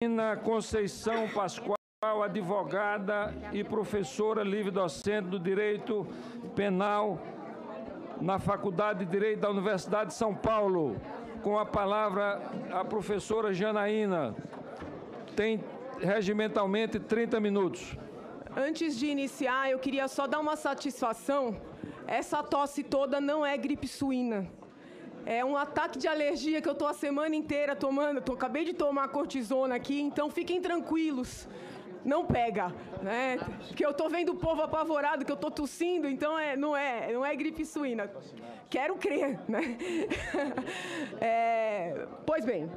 Janaína Conceição Pascoal, advogada e professora livre-docente do Direito Penal na Faculdade de Direito da Universidade de São Paulo. Com a palavra, a professora Janaína. Tem regimentalmente 30 minutos. Antes de iniciar, eu queria só dar uma satisfação. Essa tosse toda não é gripe suína. É um ataque de alergia que eu estou a semana inteira tomando. Acabei de tomar cortisona aqui, então fiquem tranquilos. Não pega, né? Porque eu estou vendo o povo apavorado, que eu estou tossindo, então não é gripe suína. Quero crer, né? Pois bem,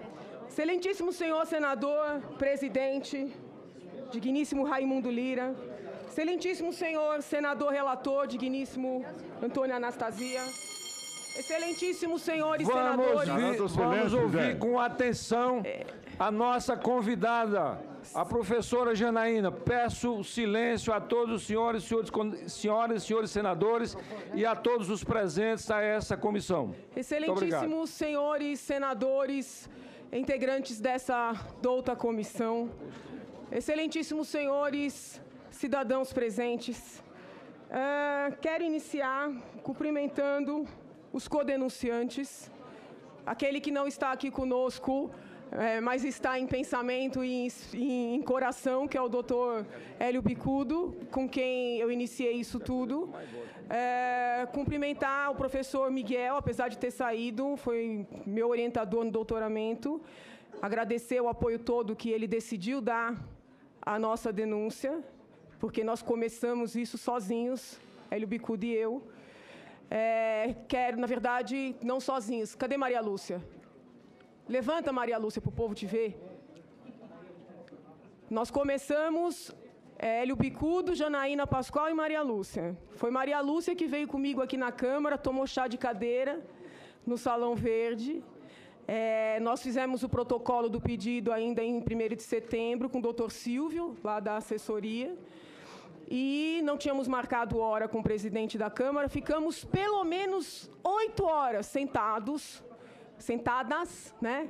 excelentíssimo senhor senador, presidente, digníssimo Raimundo Lira, excelentíssimo senhor senador relator, digníssimo Antônio Anastasia, excelentíssimos senhores senadores... Vamos ouvir com atenção a nossa convidada, a professora Janaína. Peço silêncio a todos os senhoras e senhores senadores e a todos os presentes a essa comissão. Excelentíssimos senhores senadores, integrantes dessa douta comissão, excelentíssimos senhores cidadãos presentes, quero iniciar cumprimentando os codenunciantes, aquele que não está aqui conosco, mas está em pensamento e em coração, que é o doutor Hélio Bicudo, com quem eu iniciei isso tudo. Cumprimentar o professor Miguel, apesar de ter saído, foi meu orientador no doutoramento. Agradecer o apoio todo que ele decidiu dar à nossa denúncia, porque nós começamos isso sozinhos, Hélio Bicudo e eu. Quero, na verdade, não sozinhos. Cadê Maria Lúcia? Levanta, Maria Lúcia, para o povo te ver. Nós começamos, Hélio Bicudo, Janaína Pascoal e Maria Lúcia. Foi Maria Lúcia que veio comigo aqui na Câmara, tomou chá de cadeira no Salão Verde. Nós fizemos o protocolo do pedido ainda em 1º de setembro com o doutor Silvio, lá da assessoria. E não tínhamos marcado hora com o presidente da Câmara, ficamos pelo menos 8 horas sentadas, né?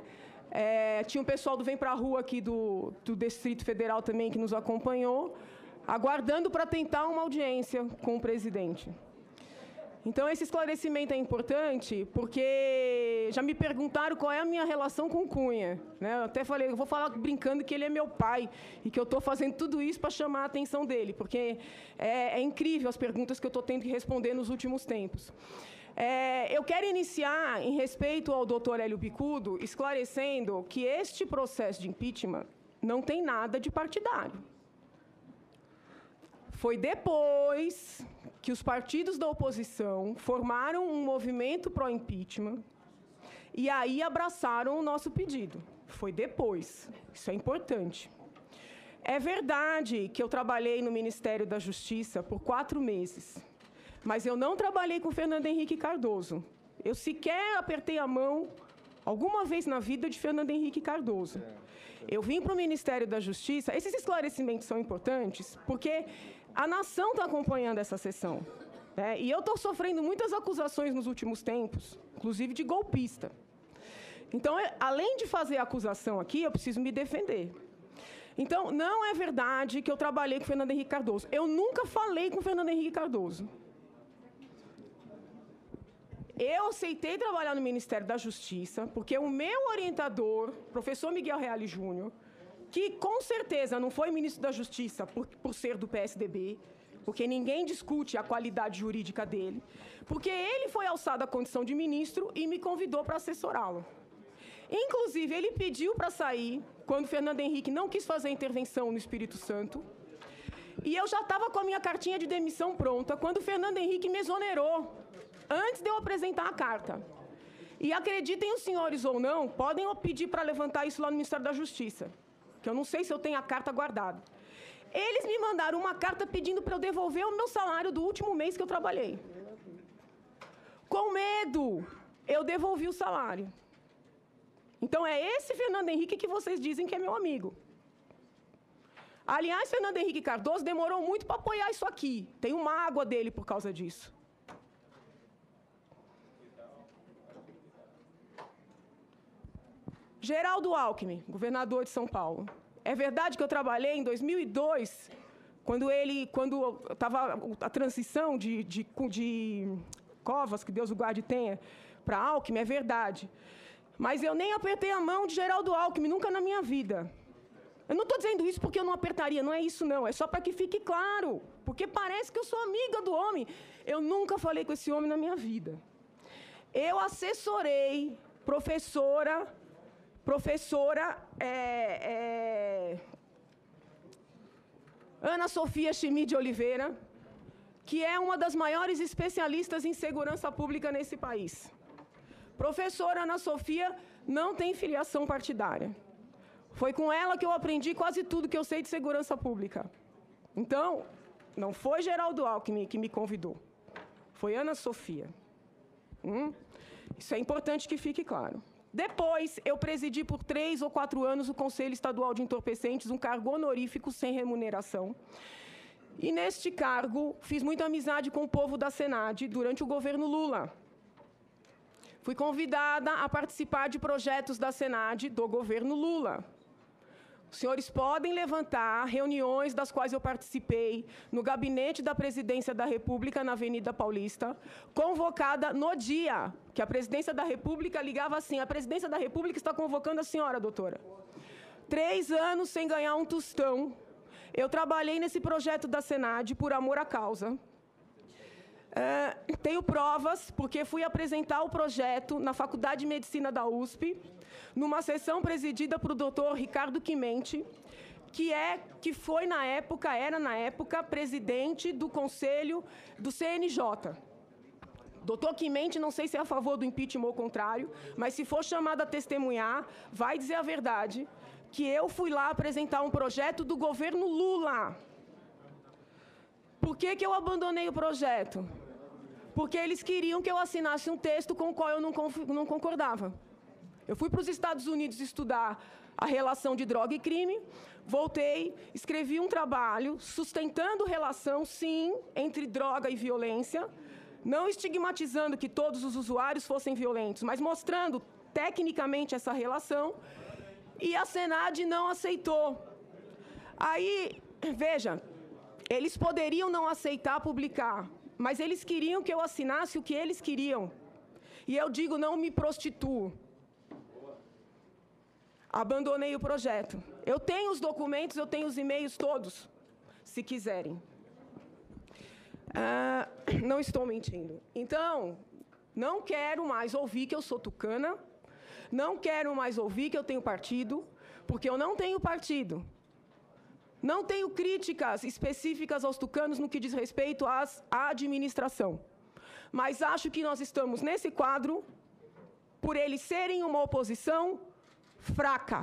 Tinha um pessoal do Vem Pra Rua aqui do Distrito Federal também que nos acompanhou, aguardando para tentar uma audiência com o presidente. Então, esse esclarecimento é importante porque já me perguntaram qual é a minha relação com o Cunha, né? Eu até falei, eu vou falar brincando que ele é meu pai e que eu estou fazendo tudo isso para chamar a atenção dele, porque é incrível as perguntas que eu estou tendo que responder nos últimos tempos. Eu quero iniciar, em respeito ao doutor Hélio Bicudo, esclarecendo que este processo de impeachment não tem nada de partidário. Foi depois que os partidos da oposição formaram um movimento pró-impeachment e aí abraçaram o nosso pedido. Foi depois. Isso é importante. É verdade que eu trabalhei no Ministério da Justiça por 4 meses, mas eu não trabalhei com Fernando Henrique Cardoso. Eu sequer apertei a mão alguma vez na vida de Fernando Henrique Cardoso. Eu vim para o Ministério da Justiça. Esses esclarecimentos são importantes porque a nação está acompanhando essa sessão, né? E eu estou sofrendo muitas acusações nos últimos tempos, inclusive de golpista. Então, além de fazer a acusação aqui, eu preciso me defender. Então, não é verdade que eu trabalhei com Fernando Henrique Cardoso. Eu nunca falei com Fernando Henrique Cardoso. Eu aceitei trabalhar no Ministério da Justiça porque o meu orientador, professor Miguel Reale Júnior, que com certeza não foi ministro da Justiça por ser do PSDB, porque ninguém discute a qualidade jurídica dele, porque ele foi alçado à condição de ministro e me convidou para assessorá-lo. Inclusive, ele pediu para sair quando Fernando Henrique não quis fazer intervenção no Espírito Santo, e eu já estava com a minha cartinha de demissão pronta quando Fernando Henrique me exonerou, antes de eu apresentar a carta. E acreditem os senhores ou não, podem pedir para levantar isso lá no Ministério da Justiça, que eu não sei se eu tenho a carta guardada. Eles me mandaram uma carta pedindo para eu devolver o meu salário do último mês que eu trabalhei. Com medo, eu devolvi o salário. Então, é esse Fernando Henrique que vocês dizem que é meu amigo. Aliás, Fernando Henrique Cardoso demorou muito para apoiar isso aqui. Tenho mágoa dele por causa disso. Geraldo Alckmin, governador de São Paulo. É verdade que eu trabalhei em 2002, quando estava a transição de Covas, que Deus o guarde e tenha, para Alckmin, é verdade. Mas eu nem apertei a mão de Geraldo Alckmin, nunca na minha vida. Eu não estou dizendo isso porque eu não apertaria, não é isso não, é só para que fique claro, porque parece que eu sou amiga do homem. Eu nunca falei com esse homem na minha vida. Eu assessorei professora Ana Sofia Chimí de Oliveira, que é uma das maiores especialistas em segurança pública nesse país. Professora Ana Sofia não tem filiação partidária. Foi com ela que eu aprendi quase tudo que eu sei de segurança pública. Então, não foi Geraldo Alckmin que me convidou. Foi Ana Sofia. Isso é importante que fique claro. Depois, eu presidi por 3 ou 4 anos o Conselho Estadual de Entorpecentes, um cargo honorífico sem remuneração. E, neste cargo, fiz muita amizade com o povo da Senad durante o governo Lula. Fui convidada a participar de projetos da Senad do governo Lula. Os senhores podem levantar reuniões das quais eu participei no gabinete da Presidência da República, na Avenida Paulista, convocada no dia que a Presidência da República ligava assim: a Presidência da República está convocando a senhora, doutora. 3 anos sem ganhar um tostão. Eu trabalhei nesse projeto da Senad por amor à causa. Tenho provas, porque fui apresentar o projeto na Faculdade de Medicina da USP, numa sessão presidida por doutor Ricardo Quimente, que foi era na época, presidente do Conselho do CNJ. Doutor Quimente, não sei se é a favor do impeachment ou ao contrário, mas se for chamado a testemunhar, vai dizer a verdade, que eu fui lá apresentar um projeto do governo Lula. Por que eu abandonei o projeto? Porque eles queriam que eu assinasse um texto com o qual eu não concordava. Eu fui para os Estados Unidos estudar a relação de droga e crime, voltei, escrevi um trabalho sustentando relação, sim, entre droga e violência, não estigmatizando que todos os usuários fossem violentos, mas mostrando tecnicamente essa relação, e a Senad não aceitou. Aí, veja, eles poderiam não aceitar publicar, mas eles queriam que eu assinasse o que eles queriam. E eu digo, não me prostituo. Abandonei o projeto. Eu tenho os documentos, eu tenho os e-mails todos, se quiserem. Não estou mentindo. Então, não quero mais ouvir que eu sou tucana, não quero mais ouvir que eu tenho partido, porque eu não tenho partido. Não tenho críticas específicas aos tucanos no que diz respeito à administração. Mas acho que nós estamos nesse quadro por eles serem uma oposição fraca.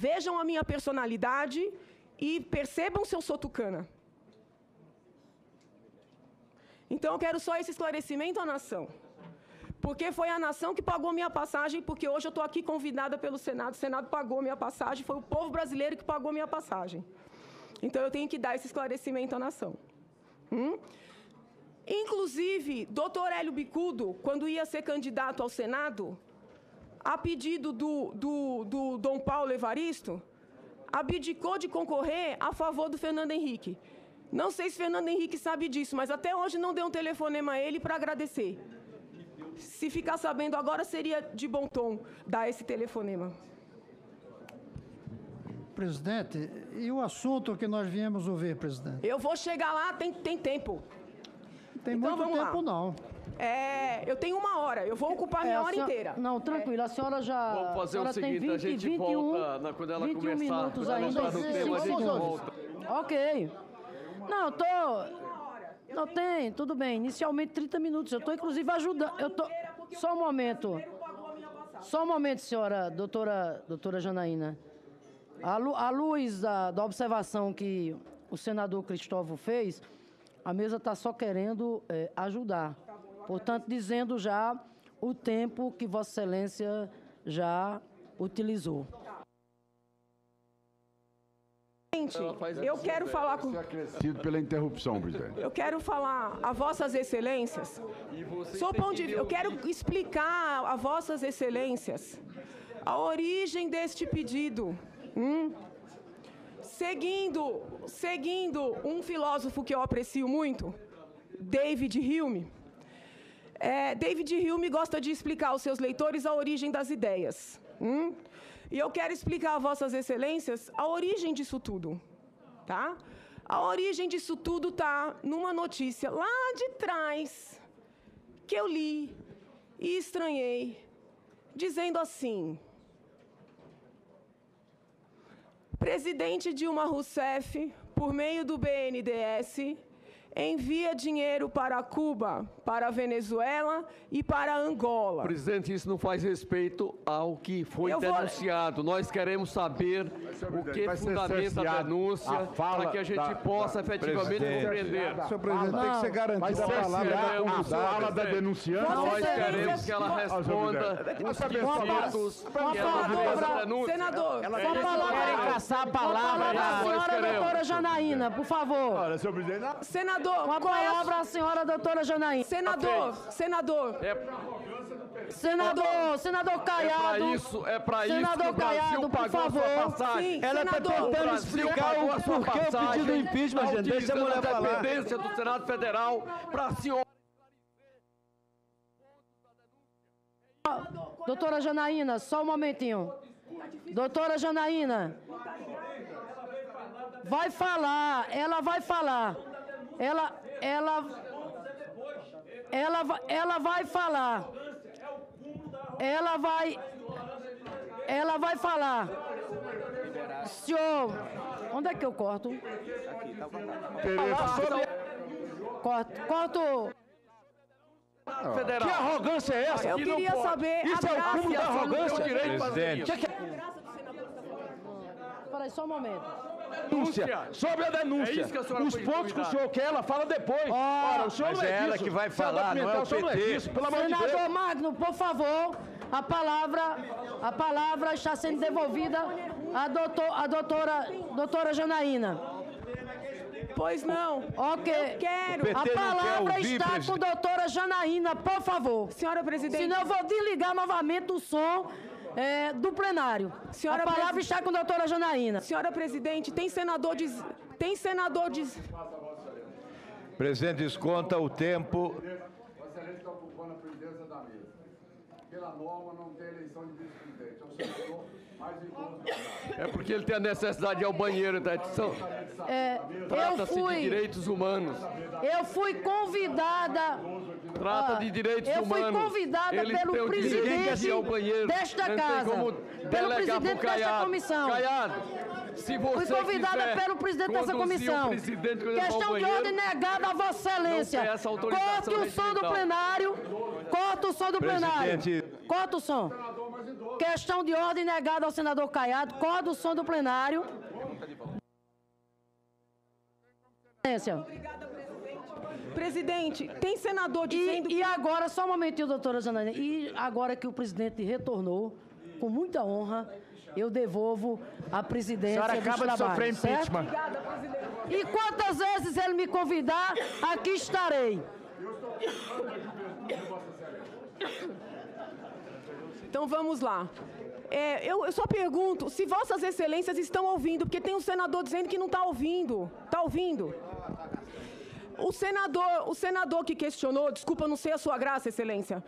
Vejam a minha personalidade e percebam se eu sou tucana. Então, eu quero só esse esclarecimento à nação. Porque foi a nação que pagou minha passagem, porque hoje eu estou aqui convidada pelo Senado. O Senado pagou minha passagem, foi o povo brasileiro que pagou minha passagem. Então, eu tenho que dar esse esclarecimento à nação. Inclusive, doutor Hélio Bicudo, quando ia ser candidato ao Senado, a pedido do Dom Paulo Evaristo, abdicou de concorrer a favor do Fernando Henrique. Não sei se Fernando Henrique sabe disso, mas até hoje não deu um telefonema a ele para agradecer. Se ficar sabendo agora, seria de bom tom dar esse telefonema. Presidente, e o assunto que nós viemos ouvir, presidente? Eu vou chegar lá, tem tempo. Tem então, muito tempo, lá. não. Eu tenho 1 hora, eu vou ocupar minha hora inteira. Não, tranquilo, a senhora já... Vamos fazer o seguinte, 20, a gente 21, volta quando ela 21 começar. minutos Quando ela ainda. entrar no tema, a gente volta. Ok. Não, Não, tem, tudo bem. Inicialmente 30 minutos. Eu estou, inclusive, ajudando. Só um momento. Só um momento, senhora, doutora Janaína. À luz da observação que o senador Cristóvão fez, a mesa está só querendo ajudar. Portanto, dizendo já o tempo que Vossa Excelência já utilizou. Eu quero falar com... Acrescido pela interrupção, presidente. Eu quero falar a Vossas Excelências. Eu quero explicar a Vossas Excelências a origem deste pedido. Seguindo um filósofo que eu aprecio muito, David Hume. David Hume gosta de explicar aos seus leitores a origem das ideias. E eu quero explicar a Vossas Excelências a origem disso tudo. Tá? A origem disso tudo está numa notícia lá de trás, que eu li e estranhei, dizendo assim: presidente Dilma Rousseff, por meio do BNDES, envia dinheiro para Cuba, para a Venezuela e para Angola. Presidente, isso não faz respeito ao que foi denunciado. Nós queremos saber o que fundamenta a denúncia para que a gente possa efetivamente compreender. Senhor presidente, tem que ser garantida a fala da denunciante. Nós queremos que ela responda os quesitos que ela fez a denúncia. Senador, caçar a palavra da senhora doutora Janaína, por favor. Olha, senhor presidente... Senador, uma palavra à senhora doutora Janaína. Senador. Senador Caiado. É para isso senador que o Brasil Caiado, por pagou favor. sua passagem. Sim, Ela está senador. tentando explicar o porquê o pedido do impeachment, gente. Deixa a mulher falar. A independência do Senado Federal para a senhora. Doutora Janaína, só um momentinho. Doutora Janaína. Vai falar, ela vai falar. Ela vai falar. Ela vai falar. Senhor, onde é que eu corto? Corto. Federal. Que arrogância é essa? Eu queria saber Isso é o cúmulo da arrogância. Presidente. Peraí, só um momento. Denúncia. Sobre a denúncia. É isso que a senhora Os foi pontos que o senhor quer, ela fala depois. Ora, o senhor mas não é ela disso. que vai Senhor falar, não é o o senhor PT. disso, pelo amor de Deus. Senador Magno, por favor, a palavra está sendo devolvida à doutora Janaína. Pois não. Ok. Eu quero. PT A não quer palavra ouvir, está com a presidente. doutora Janaína, por favor. Senhora presidente. Senão eu vou desligar novamente o som do plenário. Senhora a palavra está com a doutora Janaína. Senhora presidente, tem senador Presidente, desconta o tempo. Vossa Excelência está ocupando a presidência da mesa. Pela norma, não tem eleição de vice-presidente. É o senador mais idoso da casa. É porque ele tem a necessidade de ir ao banheiro, tá? Trata-se de direitos humanos. Eu fui convidada. Trata de direitos eu humanos. fui convidada Ele tem pelo o direito presidente de ir ao banheiro. desta Não tem casa. como Pelo delegar presidente pro desta Caiado. comissão. Caiado, se você Fui convidada quiser pelo presidente dessa conduzir comissão. o presidente quando ele for ao Questão de banheiro, ordem negada a Vossa Excelência. não tem essa autorização Corte o som do regimental. plenário. Corta o som do plenário. Presidente. Corta o som. Questão de ordem negada ao senador Caiado. Corta o som do plenário. Presidente, tem senador dizendo... E agora, só um momentinho, doutora Janaína. E agora que o presidente retornou, com muita honra, eu devolvo a presidência A senhora acaba de sofrer certo? impeachment. E quantas vezes ele me convidar, aqui estarei. Então vamos lá. Eu só pergunto se Vossas Excelências estão ouvindo, porque tem um senador dizendo que não está ouvindo. Está ouvindo? O senador que questionou, desculpa, não sei a sua graça, Excelência,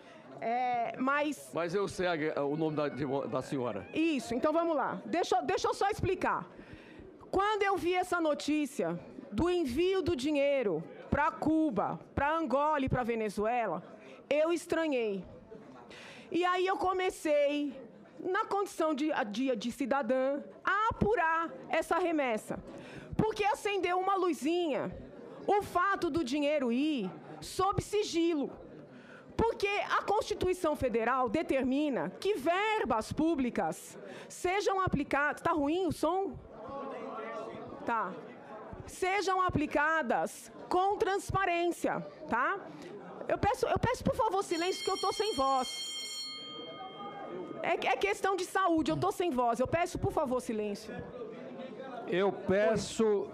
Mas eu sei o nome da senhora. Isso, então vamos lá. Deixa eu só explicar. Quando eu vi essa notícia do envio do dinheiro para Cuba, para Angola e para Venezuela, eu estranhei. E aí eu comecei, na condição de cidadã, a apurar essa remessa. Porque acendeu uma luzinha o fato do dinheiro ir sob sigilo. Porque a Constituição Federal determina que verbas públicas sejam aplicadas... Tá ruim o som? Tá. Sejam aplicadas com transparência, tá? Eu peço, por favor, silêncio, que eu tô sem voz. É questão de saúde, eu tô sem voz. Eu peço, por favor, silêncio. Eu peço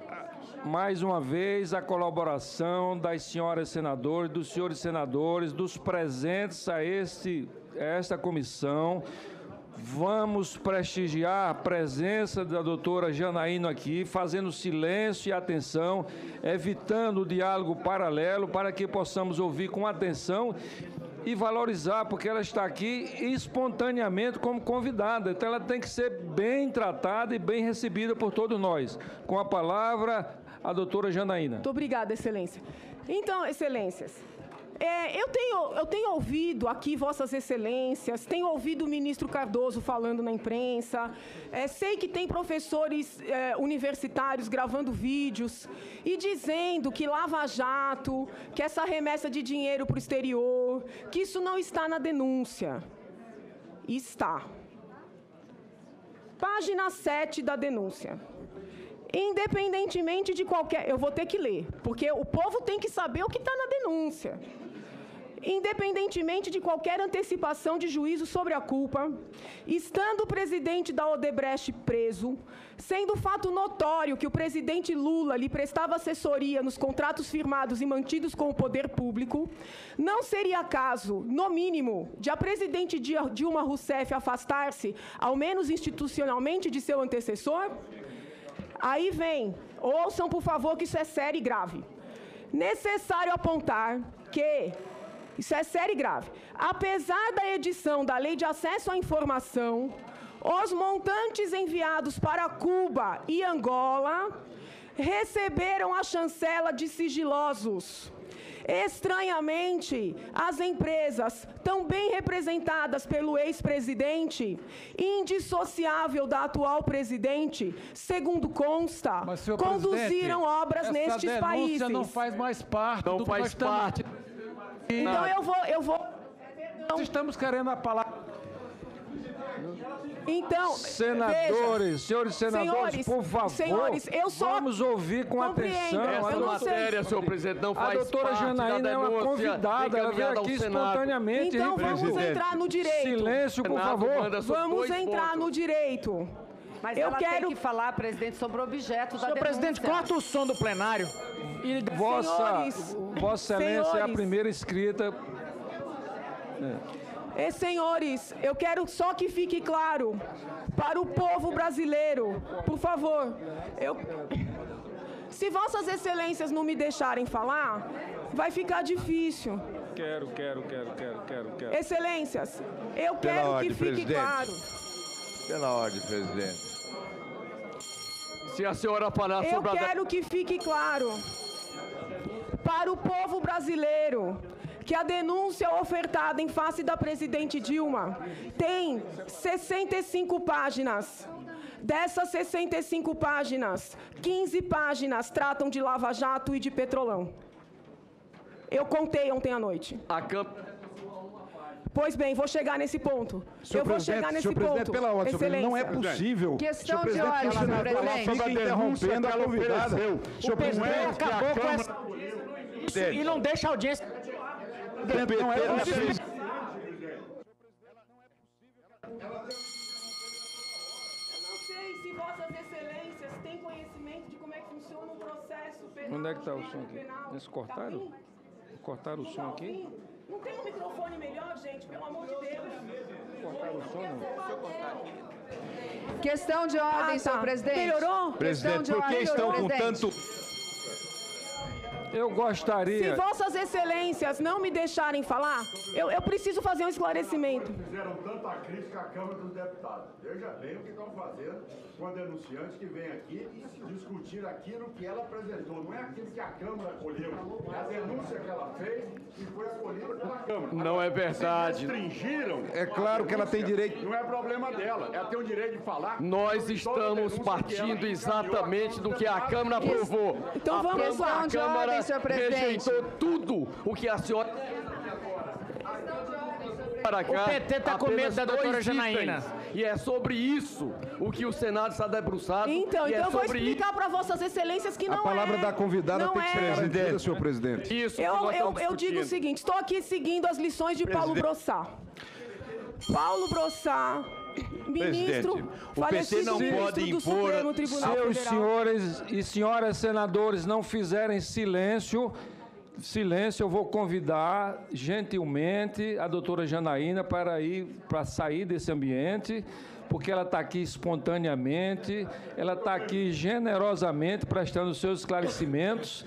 mais uma vez a colaboração das senhoras senadoras, dos senhores senadores, dos presentes a esta comissão. Vamos prestigiar a presença da doutora Janaína aqui, fazendo silêncio e atenção, evitando o diálogo paralelo para que possamos ouvir com atenção e valorizar, porque ela está aqui espontaneamente como convidada. Então, ela tem que ser bem tratada e bem recebida por todos nós. Com a palavra, a doutora Janaína. Muito obrigada, Excelência. Então, Excelências, eu tenho ouvido aqui Vossas Excelências, tenho ouvido o ministro Cardoso falando na imprensa, sei que tem professores universitários gravando vídeos e dizendo que Lava Jato, que essa remessa de dinheiro para o exterior, que isso não está na denúncia. Está. Página 7 da denúncia. Independentemente de qualquer... Eu vou ter que ler, porque o povo tem que saber o que está na denúncia. Independentemente de qualquer antecipação de juízo sobre a culpa, estando o presidente da Odebrecht preso, sendo fato notório que o presidente Lula lhe prestava assessoria nos contratos firmados e mantidos com o poder público, não seria caso, no mínimo, de a presidente Dilma Rousseff afastar-se, ao menos institucionalmente, de seu antecessor? Aí vem, ouçam por favor que isso é sério e grave. Necessário apontar que, isso é sério e grave, apesar da edição da Lei de Acesso à Informação, os montantes enviados para Cuba e Angola receberam a chancela de sigilosos. Estranhamente, as empresas, tão bem representadas pelo ex-presidente, indissociável da atual presidente, segundo consta, conduziram obras nestes países. Essa denúncia não faz mais parte do que nós estamos... Então eu vou... Nós estamos querendo a palavra... Então, senadores, veja, senhores senadores, por favor, vamos ouvir com atenção. Essa matéria, senhor presidente, não faz parte da denúncia. A doutora Janaína é uma convidada, ela veio aqui espontaneamente. Então vamos entrar no direito. Silêncio, por favor. Vamos entrar no direito. Mas ela tem que falar, presidente, sobre o objeto da denúncia. Senhor presidente, corta o som do plenário. Vossa Excelência é a primeira inscrita. Senhores, eu quero só que fique claro para o povo brasileiro, por favor. Se Vossas Excelências não me deixarem falar, vai ficar difícil. Quero. Excelências, eu quero que fique claro. Pela ordem, presidente. Se a senhora falar sobre Eu quero que fique claro para o povo brasileiro que a denúncia ofertada em face da presidente Dilma tem 65 páginas. Dessas 65 páginas, 15 páginas tratam de Lava Jato e de Petrolão. Eu contei ontem à noite. Pois bem, vou chegar nesse ponto. Eu vou chegar nesse ponto. Pela ordem, Excelência. Não é possível. Questão de ordem, senhor presidente. Fica interrompendo a convidada. O presidente acabou com essa... E não deixa a audiência... Não é possível. Eu não sei se Vossas Excelências têm conhecimento de como é que funciona um processo penal. Onde é que está o som aqui? Eles cortaram? Cortaram o som aqui? Não tem um microfone melhor, gente? Pelo amor de Deus. Cortaram o som, não? Questão de ordem, senhor presidente. Melhorou? Presidente, por que estão com tanto... Eu gostaria... Se Vossas Excelências não me deixarem falar, eu preciso fazer um esclarecimento. Fizeram tanta crítica à Câmara dos Deputados. Veja bem o que estão fazendo com a denunciante que vem aqui discutir aquilo que ela apresentou. Não é aquilo que a Câmara acolheu. É a denúncia que ela fez e foi acolhida pela Câmara. Não é verdade. Se restringiram... É claro que ela tem direito... Não é problema dela. Ela tem o direito de falar... Nós estamos partindo exatamente do que a Câmara aprovou. Então vamos lá. A Câmara rejeitou tudo o que a senhora... O PT está com medo da doutora Janaína. E é sobre isso o que o Senado está debruçado. Então eu vou explicar para Vossas Excelências que não é... A palavra da convidada tem que ser garantida, senhor presidente. Isso. Eu digo o seguinte, estou aqui seguindo as lições de Paulo Brossard. Paulo Brossard ministro o PT não pode impor. Se os senhores e senhoras senadores não fizerem silêncio, eu vou convidar gentilmente a doutora Janaína para sair desse ambiente, porque ela está aqui espontaneamente, ela está aqui generosamente prestando seus esclarecimentos,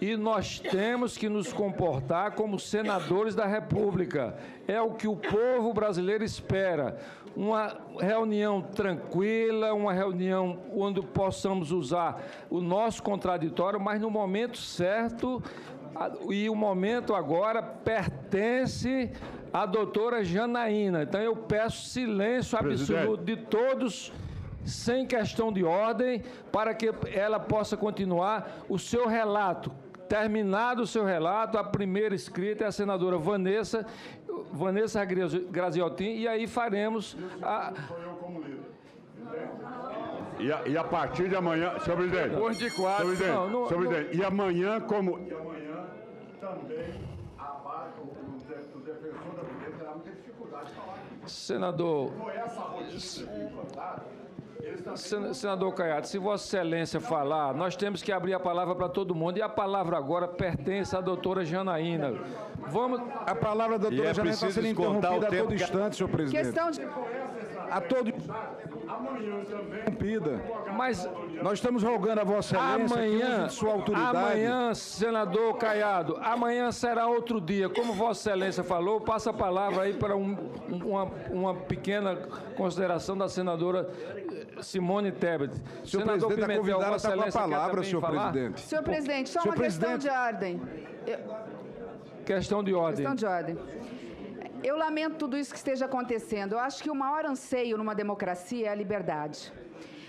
e nós temos que nos comportar como senadores da República. É o que o povo brasileiro espera. Uma reunião tranquila, uma reunião onde possamos usar o nosso contraditório, mas no momento certo, e o momento agora pertence à doutora Janaína. Então eu peço silêncio absoluto de todos, sem questão de ordem, para que ela possa continuar o seu relato. Terminado o seu relato, a primeira escrita é a senadora Vanessa Graziotin, e aí faremos a... E a partir de amanhã, senhor presidente. Depois de quatro. Senhor presidente, e amanhã também a barca, o defensor da mulher terá muita dificuldade de falar. Senador. Senador Caiado, se Vossa Excelência falar, nós temos que abrir a palavra para todo mundo, e a palavra agora pertence à doutora Janaína. Vamos... A palavra da doutora Janaína está sendo interrompida a todo instante, senhor presidente. Questão de... A todo... Interrompida. Mas nós estamos rogando a Vossa Excelência que sua autoridade... Amanhã, senador Caiado, amanhã será outro dia. Como Vossa Excelência falou, passa a palavra aí para uma pequena consideração da senadora Simone Tebet. Senhor presidente, a convidada está com a palavra, senhor presidente. Senhor presidente, só uma questão de ordem. Questão de ordem. Questão de ordem. Eu lamento tudo isso que esteja acontecendo. Eu acho que o maior anseio numa democracia é a liberdade.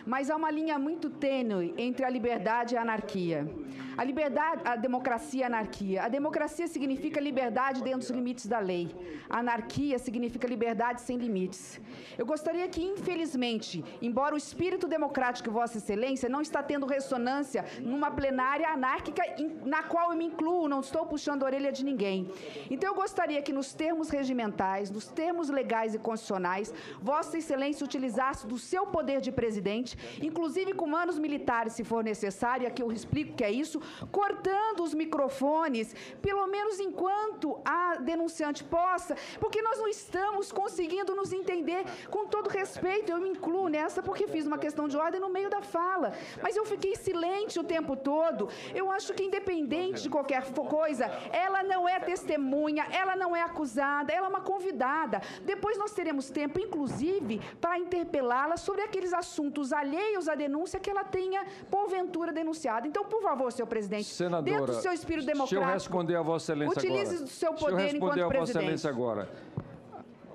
Mas há uma linha muito tênue entre a liberdade e a anarquia. A liberdade, a democracia e a anarquia. A democracia significa liberdade dentro dos limites da lei. A anarquia significa liberdade sem limites. Eu gostaria que, infelizmente, embora o espírito democrático de Vossa Excelência não está tendo ressonância numa plenária anárquica na qual eu me incluo, não estou puxando a orelha de ninguém. Então, eu gostaria que, nos termos regimentais, nos termos legais e constitucionais, Vossa Excelência utilizasse do seu poder de presidente, inclusive com manos militares, se for necessário, aqui eu explico o que é isso, cortando os microfones, pelo menos enquanto a denunciante possa, porque nós não estamos conseguindo nos entender. Com todo respeito, eu me incluo nessa porque fiz uma questão de ordem no meio da fala, mas eu fiquei silente o tempo todo. Eu acho que, independente de qualquer coisa, ela não é testemunha, ela não é acusada, ela é uma convidada. Depois nós teremos tempo, inclusive, para interpelá-la sobre aqueles assuntos alheios à denúncia que ela tenha, porventura, denunciado. Então, por favor, senhor presidente, senadora, dentro do seu espírito democrático, deixa eu responder a Vossa Excelência agora. Utilize do seu poder enquanto presidente. Deixa eu responder a Vossa Excelência agora.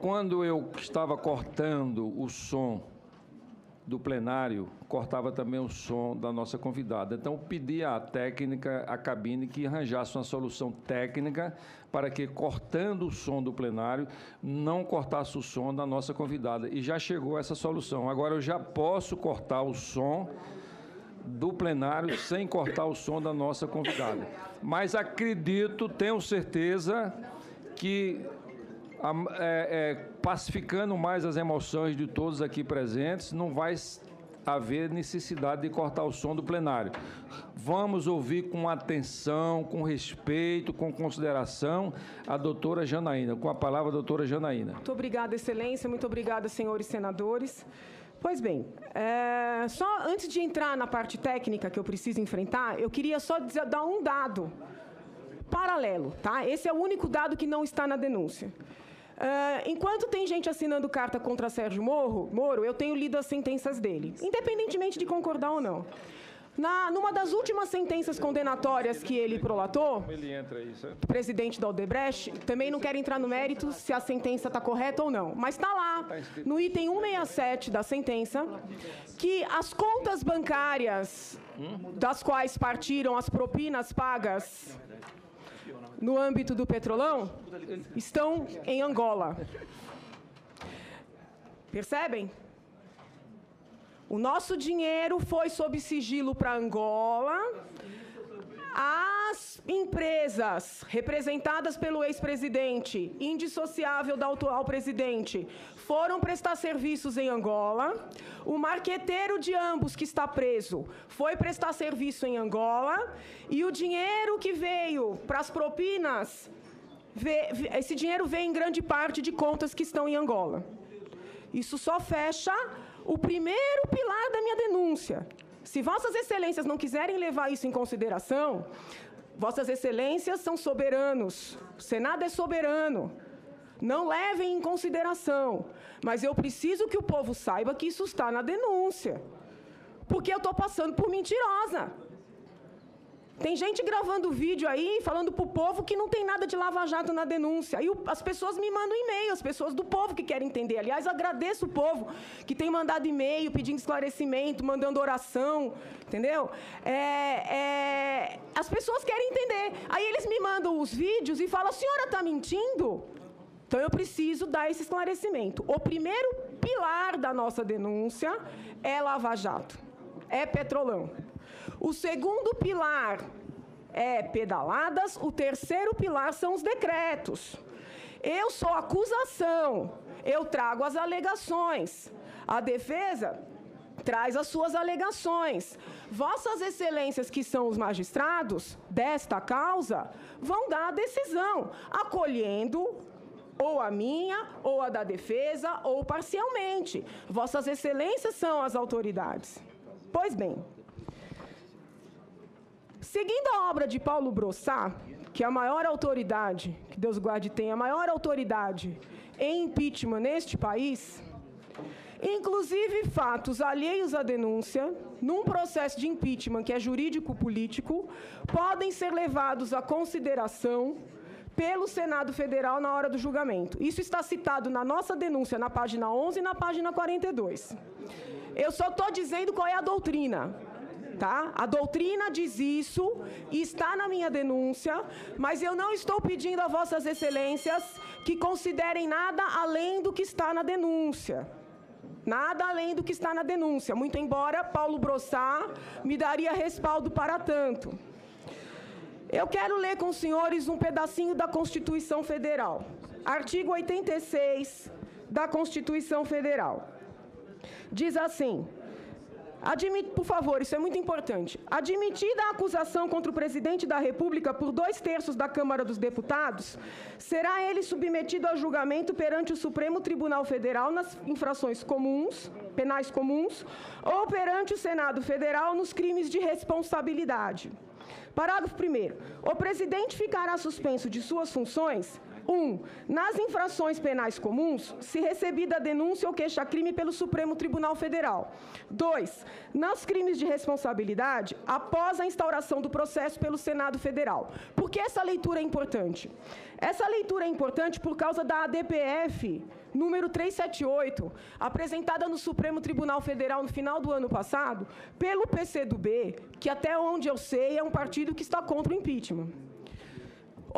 Quando eu estava cortando o som do plenário, cortava também o som da nossa convidada. Então, pedi à técnica, à cabine, que arranjasse uma solução técnica para que, cortando o som do plenário, não cortasse o som da nossa convidada. E já chegou essa solução. Agora, eu já posso cortar o som do plenário sem cortar o som da nossa convidada. Mas acredito, tenho certeza que, pacificando mais as emoções de todos aqui presentes, não vai haver necessidade de cortar o som do plenário. Vamos ouvir com atenção, com respeito, com consideração a doutora Janaína. Com a palavra, a doutora Janaína. Muito obrigada, Excelência. Muito obrigada, senhores senadores. Pois bem, só antes de entrar na parte técnica que eu preciso enfrentar, eu queria só dar um dado paralelo, tá? Esse é o único dado que não está na denúncia. Enquanto tem gente assinando carta contra Sérgio Moro, eu tenho lido as sentenças dele, independentemente de concordar ou não. Numa das últimas sentenças condenatórias que ele prolatou, presidente da Odebrecht, também não quero entrar no mérito se a sentença está correta ou não, mas está lá, no item 167 da sentença, que as contas bancárias das quais partiram as propinas pagas no âmbito do Petrolão estão em Angola. Percebem? O nosso dinheiro foi sob sigilo para Angola. As empresas representadas pelo ex-presidente, indissociável da atual presidente, foram prestar serviços em Angola. O marqueteiro de ambos, que está preso, foi prestar serviço em Angola. E o dinheiro que veio para as propinas, esse dinheiro veio em grande parte de contas que estão em Angola. Isso só fecha o primeiro pilar da minha denúncia. Se Vossas Excelências não quiserem levar isso em consideração, Vossas Excelências são soberanos, o Senado é soberano, não levem em consideração, mas eu preciso que o povo saiba que isso está na denúncia, porque eu estou passando por mentirosa. Tem gente gravando vídeo aí, falando para o povo que não tem nada de lava-jato na denúncia. E as pessoas me mandam e-mail, as pessoas do povo que querem entender. Aliás, agradeço o povo que tem mandado e-mail, pedindo esclarecimento, mandando oração, entendeu? As pessoas querem entender. Aí eles me mandam os vídeos e falam, a senhora está mentindo? Então, eu preciso dar esse esclarecimento. O primeiro pilar da nossa denúncia é lava-jato, é Petrolão. O segundo pilar é pedaladas, o terceiro pilar são os decretos. Eu sou acusação, eu trago as alegações. A defesa traz as suas alegações. Vossas Excelências, que são os magistrados desta causa, vão dar a decisão, acolhendo ou a minha, ou a da defesa, ou parcialmente. Vossas Excelências são as autoridades. Pois bem, seguindo a obra de Paulo Brossat, que é a maior autoridade, que Deus guarde tem, a maior autoridade em impeachment neste país, inclusive fatos alheios à denúncia, num processo de impeachment que é jurídico-político, podem ser levados à consideração pelo Senado Federal na hora do julgamento. Isso está citado na nossa denúncia, na página 11 e na página 42. Eu só estou dizendo qual é a doutrina. Tá? A doutrina diz isso, está na minha denúncia, mas eu não estou pedindo a Vossas Excelências que considerem nada além do que está na denúncia. Nada além do que está na denúncia, muito embora Paulo Brossat me daria respaldo para tanto. Eu quero ler com os senhores um pedacinho da Constituição Federal. Artigo 86 da Constituição Federal. Diz assim... por favor, isso é muito importante. Admitida a acusação contra o presidente da República por 2/3 da Câmara dos Deputados, será ele submetido a julgamento perante o Supremo Tribunal Federal nas infrações comuns, penais comuns, ou perante o Senado Federal nos crimes de responsabilidade. Parágrafo 1º. O presidente ficará suspenso de suas funções 1. Nas infrações penais comuns, se recebida a denúncia ou queixa-crime pelo Supremo Tribunal Federal. 2. Nos crimes de responsabilidade, após a instauração do processo pelo Senado Federal. Por que essa leitura é importante? Essa leitura é importante por causa da ADPF número 378, apresentada no Supremo Tribunal Federal no final do ano passado, pelo PCdoB, que até onde eu sei é um partido que está contra o impeachment.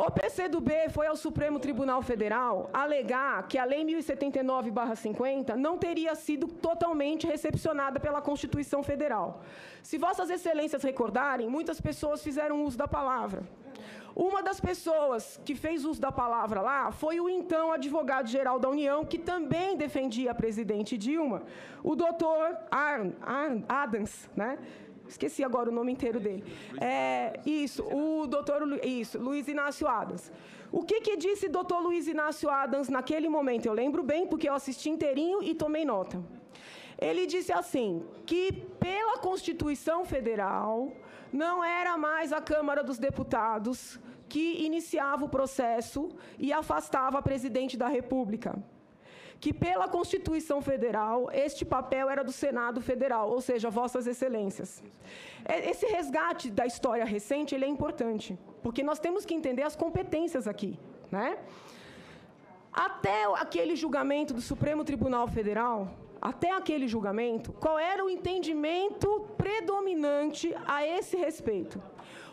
O PCdoB foi ao Supremo Tribunal Federal alegar que a Lei 1079/50 não teria sido totalmente recepcionada pela Constituição Federal. Se Vossas Excelências recordarem, muitas pessoas fizeram uso da palavra. Uma das pessoas que fez uso da palavra lá foi o então advogado-geral da União, que também defendia a presidente Dilma, o doutor Adams, né? Esqueci agora o nome inteiro dele. Luiz Inácio Adams. O que disse doutor Luiz Inácio Adams naquele momento? Eu lembro bem, porque eu assisti inteirinho e tomei nota. Ele disse assim, que pela Constituição Federal, não era mais a Câmara dos Deputados que iniciava o processo e afastava a presidente da República. Que pela Constituição Federal, este papel era do Senado Federal, ou seja, Vossas Excelências. Esse resgate da história recente, ele é importante, porque nós temos que entender as competências aqui, né? Até aquele julgamento do Supremo Tribunal Federal, até aquele julgamento, qual era o entendimento predominante a esse respeito?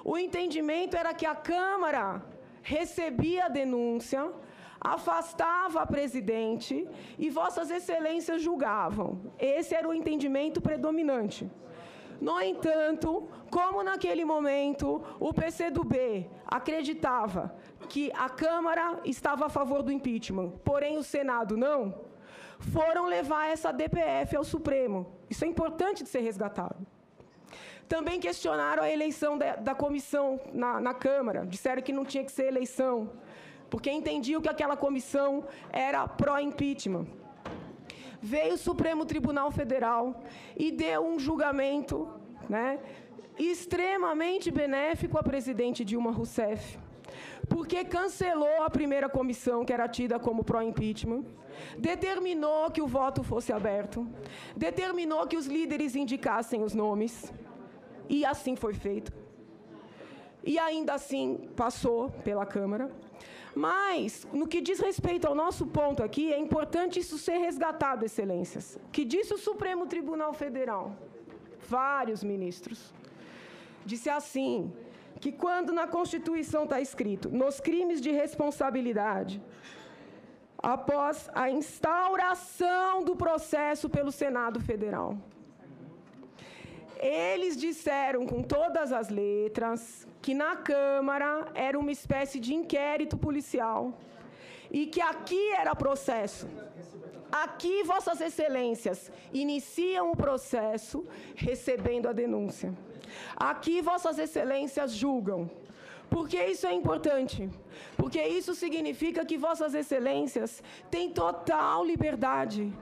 O entendimento era que a Câmara recebia a denúncia, afastava a presidente e Vossas Excelências julgavam. Esse era o entendimento predominante. No entanto, como naquele momento o PCdoB acreditava que a Câmara estava a favor do impeachment, porém o Senado não, foram levar essa DPF ao Supremo. Isso é importante de ser resgatado. Também questionaram a eleição da comissão na Câmara, disseram que não tinha que ser eleição, porque entendiam que aquela comissão era pró-impeachment. Veio o Supremo Tribunal Federal e deu um julgamento, né, extremamente benéfico à presidente Dilma Rousseff, porque cancelou a primeira comissão, que era tida como pró-impeachment, determinou que o voto fosse aberto, determinou que os líderes indicassem os nomes, e assim foi feito. E ainda assim passou pela Câmara. Mas, no que diz respeito ao nosso ponto aqui, é importante isso ser resgatado, excelências. O que disse o Supremo Tribunal Federal? Vários ministros. Disse assim, que quando na Constituição está escrito, nos crimes de responsabilidade, após a instauração do processo pelo Senado Federal, eles disseram com todas as letras que na Câmara era uma espécie de inquérito policial e que aqui era processo. Aqui, Vossas Excelências iniciam o processo recebendo a denúncia. Aqui, Vossas Excelências julgam. Por que isso é importante? Porque isso significa que Vossas Excelências têm total liberdade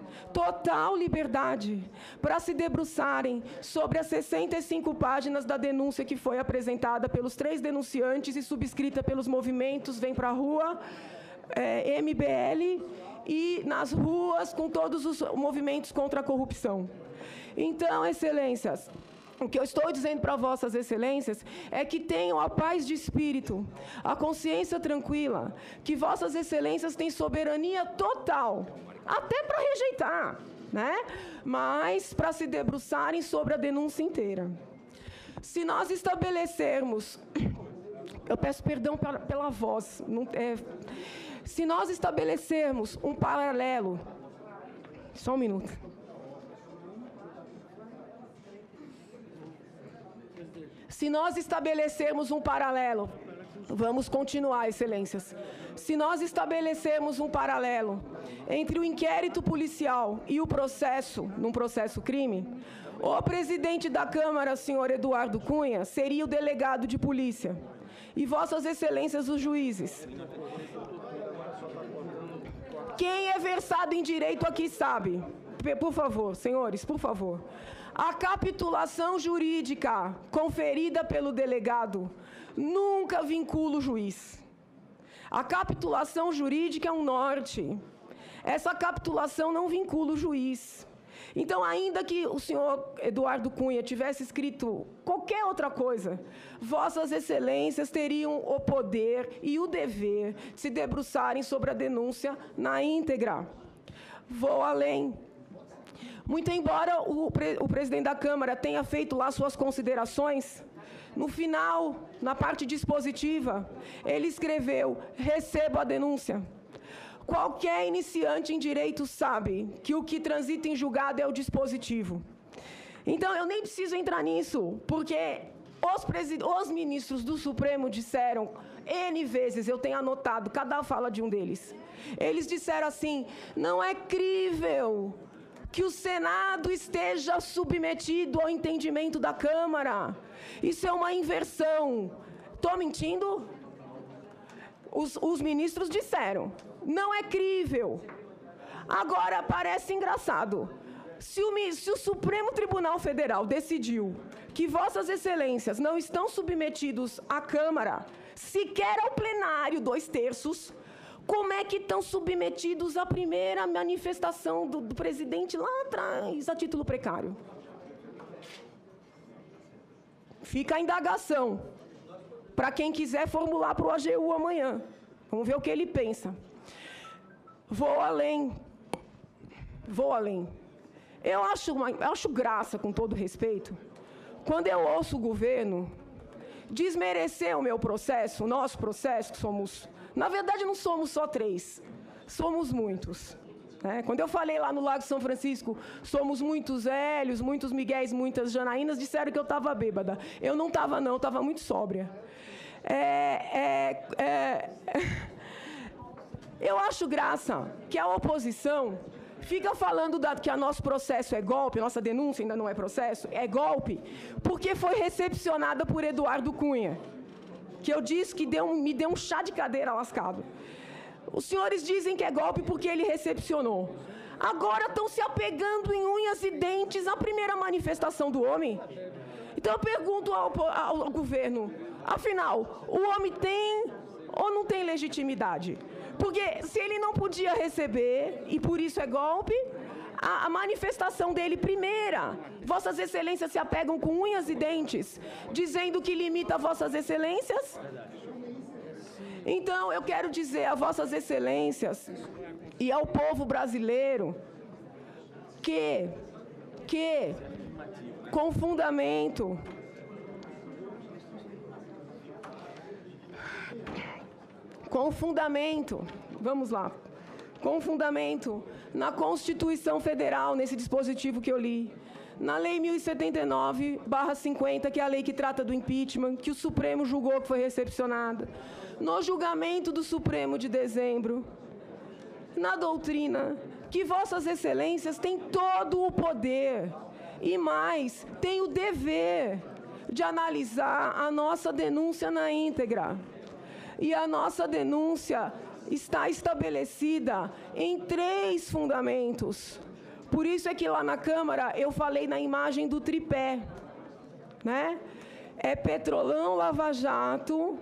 para se debruçarem sobre as 65 páginas da denúncia que foi apresentada pelos 3 denunciantes e subscrita pelos movimentos Vem Pra Rua, MBL, e nas ruas com todos os movimentos contra a corrupção. Então, Excelências, o que eu estou dizendo para Vossas Excelências é que tenham a paz de espírito, a consciência tranquila, que Vossas Excelências têm soberania total, até para rejeitar, né? Mas para se debruçarem sobre a denúncia inteira. Se nós estabelecermos, eu peço perdão pela voz, se nós estabelecermos um paralelo, só um minuto. Se nós estabelecermos um paralelo, vamos continuar, Excelências. Se nós estabelecermos um paralelo entre o inquérito policial e o processo, num processo crime, o presidente da Câmara, senhor Eduardo Cunha, seria o delegado de polícia. E Vossas Excelências, os juízes. Quem é versado em direito aqui sabe. Por favor, senhores, por favor. A capitulação jurídica conferida pelo delegado nunca vincula o juiz. A capitulação jurídica é um norte. Essa capitulação não vincula o juiz. Então, ainda que o senhor Eduardo Cunha tivesse escrito qualquer outra coisa, Vossas Excelências teriam o poder e o dever de se debruçarem sobre a denúncia na íntegra. Vou além. Muito embora o presidente da Câmara tenha feito lá suas considerações, no final, na parte dispositiva, ele escreveu: recebo a denúncia. Qualquer iniciante em direito sabe que o que transita em julgado é o dispositivo. Então, eu nem preciso entrar nisso, porque os ministros do Supremo disseram N vezes, eu tenho anotado cada fala de um deles. Eles disseram assim: não é crível que o Senado esteja submetido ao entendimento da Câmara. Isso é uma inversão. Estou mentindo? Os ministros disseram. Não é crível. Agora, parece engraçado. Se o Supremo Tribunal Federal decidiu que Vossas Excelências não estão submetidos à Câmara, sequer ao plenário 2/3, como é que estão submetidos à primeira manifestação do presidente lá atrás, a título precário? Fica a indagação, para quem quiser formular para o AGU amanhã. Vamos ver o que ele pensa. Vou além. Eu acho graça, com todo respeito, quando eu ouço o governo desmerecer o meu processo, o nosso processo, que somos... Na verdade, não somos só 3, somos muitos. Quando eu falei lá no Lago São Francisco, somos muitos Hélios, muitos Miguéis, muitas Janaínas, disseram que eu estava bêbada. Eu não estava, não, eu estava muito sóbria. Eu acho graça que a oposição fica falando que o nosso processo é golpe, nossa denúncia ainda não é processo, é golpe, porque foi recepcionada por Eduardo Cunha, que eu disse que me deu um chá de cadeira lascado. Os senhores dizem que é golpe porque ele recepcionou. Agora estão se apegando em unhas e dentes à primeira manifestação do homem. Então eu pergunto ao governo, afinal, o homem tem ou não tem legitimidade? Porque se ele não podia receber, e por isso é golpe, a manifestação dele primeira, Vossas Excelências se apegam com unhas e dentes, dizendo que limita Vossas Excelências. Então, eu quero dizer a Vossas Excelências e ao povo brasileiro que com fundamento, vamos lá, com fundamento na Constituição Federal, nesse dispositivo que eu li, na Lei 1079/50, que é a lei que trata do impeachment, que o Supremo julgou que foi recepcionada, no julgamento do Supremo de dezembro, na doutrina, que Vossas Excelências têm todo o poder e mais, têm o dever de analisar a nossa denúncia na íntegra. E a nossa denúncia está estabelecida em 3 fundamentos. Por isso é que lá na Câmara eu falei na imagem do tripé, É Petrolão, Lava Jato,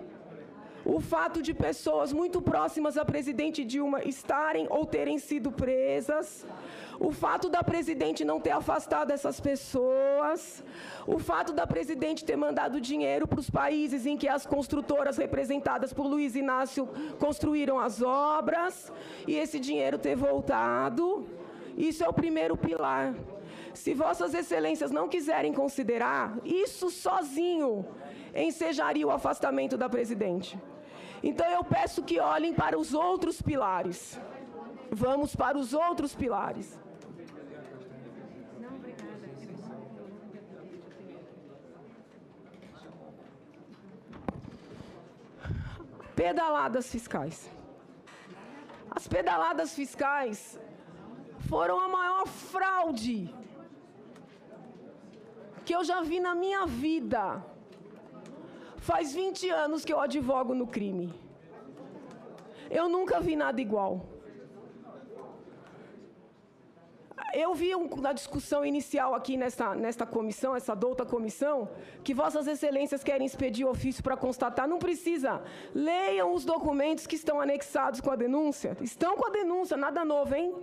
o fato de pessoas muito próximas à presidente Dilma estarem ou terem sido presas, o fato da presidente não ter afastado essas pessoas, o fato da presidente ter mandado dinheiro para os países em que as construtoras representadas por Luiz Inácio construíram as obras, e esse dinheiro ter voltado. Isso é o primeiro pilar. Se Vossas Excelências não quiserem considerar, isso sozinho ensejaria o afastamento da presidente. Então eu peço que olhem para os outros pilares. Vamos para os outros pilares. Pedaladas fiscais. As pedaladas fiscais foram a maior fraude que eu já vi na minha vida. Faz 20 anos que eu advogo no crime. Eu nunca vi nada igual. Eu vi na discussão inicial aqui nesta comissão, essa douta comissão, que Vossas Excelências querem expedir ofício para constatar. Não precisa. Leiam os documentos que estão anexados com a denúncia. Estão com a denúncia, nada novo, hein?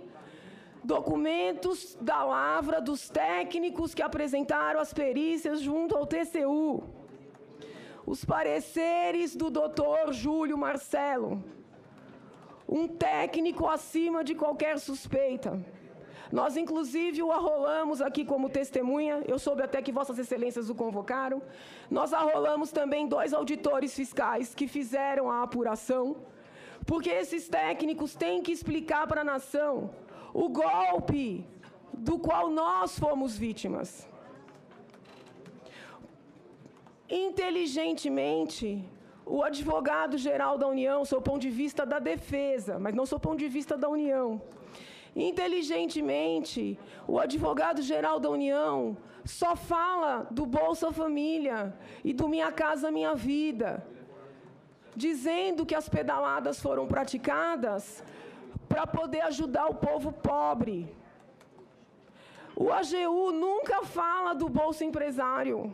Documentos da lavra dos técnicos que apresentaram as perícias junto ao TCU. Os pareceres do doutor Júlio Marcelo, um técnico acima de qualquer suspeita. Nós, inclusive, o arrolamos aqui como testemunha, eu soube até que Vossas Excelências o convocaram. Nós arrolamos também 2 auditores fiscais que fizeram a apuração, porque esses técnicos têm que explicar para a nação o golpe do qual nós fomos vítimas. Inteligentemente, o advogado-geral da União, sob o ponto de vista da defesa, mas não sob o ponto de vista da União, inteligentemente, o advogado-geral da União só fala do Bolsa Família e do Minha Casa Minha Vida, dizendo que as pedaladas foram praticadas para poder ajudar o povo pobre. O AGU nunca fala do Bolsa Empresário.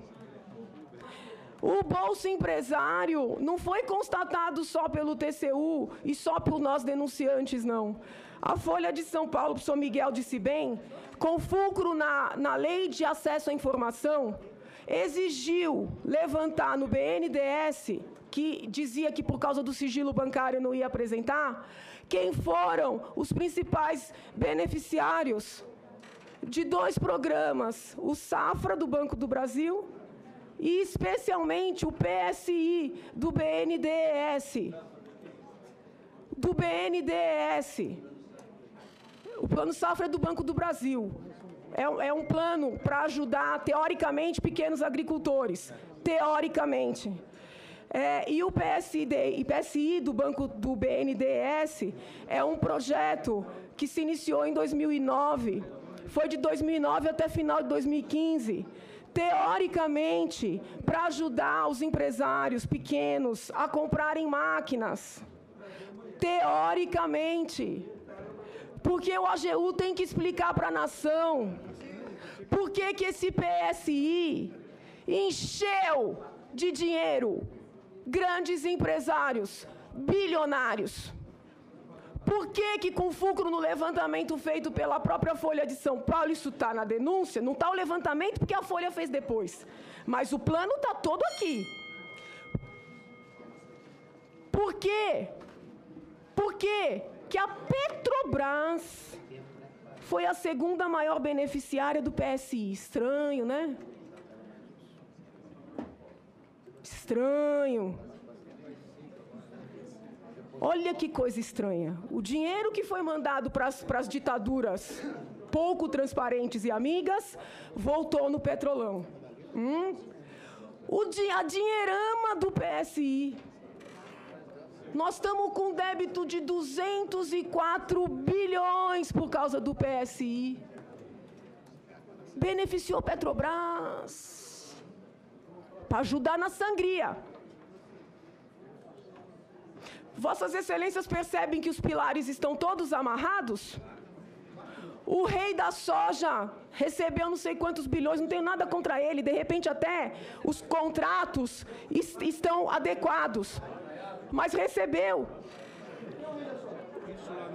O Bolsa Empresário não foi constatado só pelo TCU e só por nós denunciantes, não. A Folha de São Paulo, o professor Miguel disse bem, com fulcro na Lei de Acesso à Informação, exigiu levantar no BNDES, que dizia que por causa do sigilo bancário não ia apresentar, quem foram os principais beneficiários de 2 programas, o Safra do Banco do Brasil e especialmente o PSI do BNDES. O Plano Safra é do Banco do Brasil. É um plano para ajudar, teoricamente, pequenos agricultores. Teoricamente. E o PSI do Banco do BNDES é um projeto que se iniciou em 2009. Foi de 2009 até final de 2015. Teoricamente, para ajudar os empresários pequenos a comprarem máquinas. Teoricamente. Porque o AGU tem que explicar para a nação por que esse PSI encheu de dinheiro grandes empresários, bilionários. Por que com fulcro no levantamento feito pela própria Folha de São Paulo, isso está na denúncia, não está o levantamento porque a Folha fez depois, mas o plano está todo aqui. Por quê? Por quê que a Petrobras foi a segunda maior beneficiária do PSI? Estranho, né? Estranho. Olha que coisa estranha. O dinheiro que foi mandado para as ditaduras pouco transparentes e amigas voltou no Petrolão. A dinheirama do PSI. Nós estamos com débito de 204 bilhões por causa do PSI. Beneficiou Petrobras para ajudar na sangria. Vossas Excelências percebem que os pilares estão todos amarrados? O rei da soja recebeu não sei quantos bilhões, não tenho nada contra ele, de repente até os contratos estão adequados. Mas recebeu.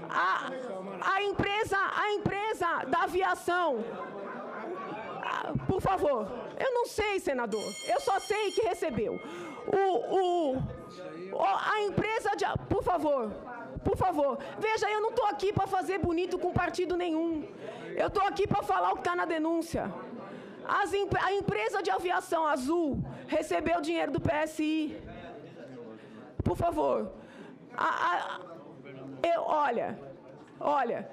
A empresa da aviação. Por favor, eu não sei, senador. Eu só sei que recebeu. A empresa de... Por favor. Veja, eu não estou aqui para fazer bonito com partido nenhum. Eu estou aqui para falar o que está na denúncia. A empresa de aviação Azul recebeu dinheiro do PSI. Por favor. Olha,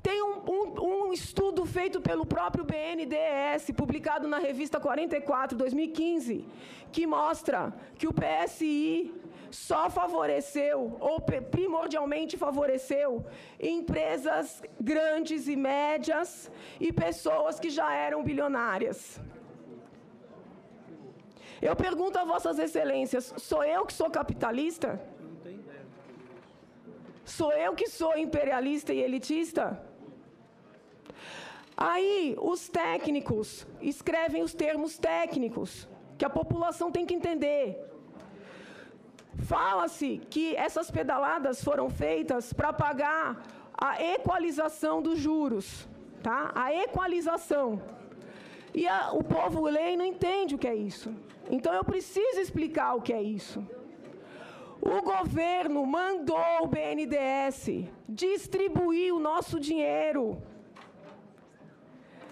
tem um estudo feito pelo próprio BNDES, publicado na revista 44, 2015, que mostra que o PSI só favoreceu, ou primordialmente favoreceu, empresas grandes e médias e pessoas que já eram bilionárias. Eu pergunto a Vossas Excelências, sou eu que sou capitalista? Sou eu que sou imperialista e elitista? Aí, os técnicos escrevem os termos técnicos, que a população tem que entender. Fala-se que essas pedaladas foram feitas para pagar a equalização dos juros, tá? A equalização. E o povo lê e não entende o que é isso. Então, eu preciso explicar o que é isso. O governo mandou o BNDES distribuir o nosso dinheiro